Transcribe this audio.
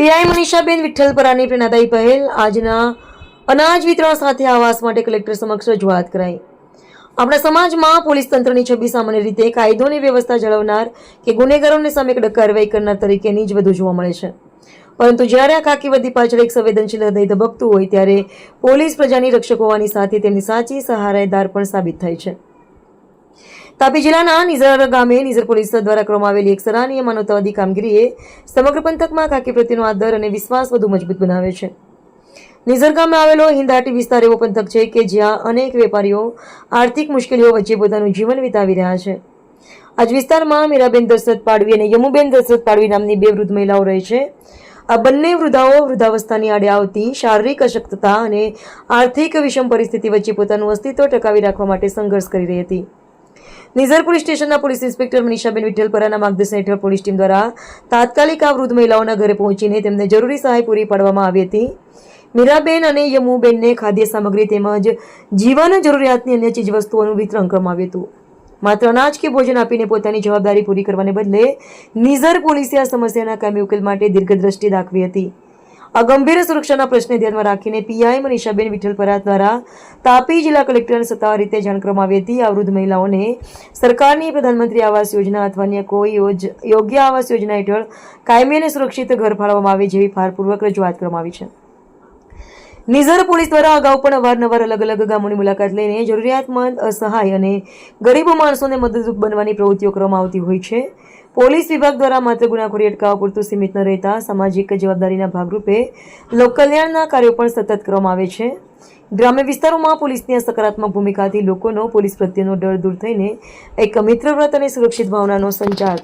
PI મનીષાબેન વિઠ્ઠલપરાની પ્રેરણાદાયી પહેલ આજના અનાજ વિતરણ સાથે આવાસ માટે કલેક્ટર સમક્ષ રજૂઆત કરાઈ। આપણા સમાજમાં પોલીસ તંત્રની છબી સામાન્ય રીતે કાયદોની વ્યવસ્થા જાળવનાર કે ગુનેગારોની સામે કડક કાર્યવાહી કરનાર તરીકેની જ વધુ જોવા મળે છે, પરંતુ જ્યારે આ ખાકી વર્દી પાછળ એક સંવેદનશીલ હૃદય ધબકતું હોય ત્યારે પોલીસ પ્રજાની રક્ષક હોવાની સાથે તેમની સાચી સહાયદાર પણ સાબિત થાય છે। તાપી જિલ્લાના નિઝર ગામે નિઝર પોલીસ દ્વારા કરવામાં આવેલી એક સરાહનીય માનવતાવાદી કામગીરીએ સમગ્ર પંથકમાં ખાકી પ્રત્યેનો આદર અને વિશ્વાસ વધુ મજબૂત બનાવે છે। નિઝર ગામે આવેલો હિંદાટી વિસ્તાર એવો પંથક છે કે જ્યાં અનેક વેપારીઓ આર્થિક મુશ્કેલીઓ વચ્ચે પોતાનું જીવન વિતાવી રહ્યા છે। આજ વિસ્તારમાં મીરાબેન દશરથ પાડવી અને યમુબેન દશરથ પાડવી નામની બે વૃદ્ધ મહિલાઓ રહે છે। આ બંને વૃદ્ધાઓ વૃદ્ધાવસ્થાની આડે આવતી શારીરિક અશક્તતા અને આર્થિક વિષમ પરિસ્થિતિ વચ્ચે પોતાનું અસ્તિત્વ ટકાવી રાખવા માટે સંઘર્ષ કરી રહી હતી। નિઝર પોલીસ સ્ટેશનના પોલીસ ઇન્સ્પેક્ટર મનીષાબેન વિઠ્ઠલપરાના માર્ગદર્શન હેઠળ પોલીસ ટીમ દ્વારા તાત્કાલિક આ વૃદ્ધ મહિલાઓના ઘરે પહોંચીને તેમને જરૂરી સહાય પૂરી પાડવામાં આવી હતી। મીરાબેન અને યમુબેનને ખાદ્ય સામગ્રી તેમજ જીવન જરૂરિયાતની અન્ય ચીજવસ્તુઓનું વિતરણ કરવામાં આવ્યું હતું। માત્ર અનાજ કે ભોજન આપીને પોતાની જવાબદારી પૂરી કરવાને બદલે નિઝર પોલીસે આ સમસ્યાના કાયમી ઉકેલ માટે દીર્ઘદ્રષ્ટિ દાખવી હતી। આ ગંભીર સુરક્ષાના પ્રશ્ને ધ્યાનમાં રાખીને પીઆઈ મનીષાબેન વિઠ્ઠલપરા દ્વારા તાપી જિલ્લા કલેક્ટરને સત્તાવાર રીતે જાણ કરવામાં આવી હતી। આ વૃદ્ધ મહિલાઓને સરકારની પ્રધાનમંત્રી આવાસ યોજના અથવા અન્ય કોઈ યોગ્ય આવાસ યોજના હેઠળ કાયમી અને સુરક્ષિત ઘર ફાળવવામાં આવે જેવી ભારપૂર્વક રજૂઆત કરવામાં આવી છે। નિઝર પોલીસ દ્વારા અગાઉ પણ અવારનવાર અલગ અલગ ગામોની મુલાકાત લઈને જરૂરિયાતમંદ અસહાય અને ગરીબ માણસોને મદદરૂપ બનવાની પ્રવૃત્તિઓ કરવામાં આવતી હોય છે। પોલીસ વિભાગ દ્વારા માત્ર ગુનાખોરી અટકાવવા પૂરતું સીમિત ન રહેતા સામાજિક જવાબદારીના ભાગરૂપે લોકકલ્યાણના કાર્યો પણ સતત કરવામાં આવે છે। ગ્રામ્ય વિસ્તારોમાં પોલીસની આ સકારાત્મક ભૂમિકાથી લોકોનો પોલીસ પ્રત્યેનો ડર દૂર થઈને એક મિત્રવ્રત અને સુરક્ષિત ભાવનાનો સંચાર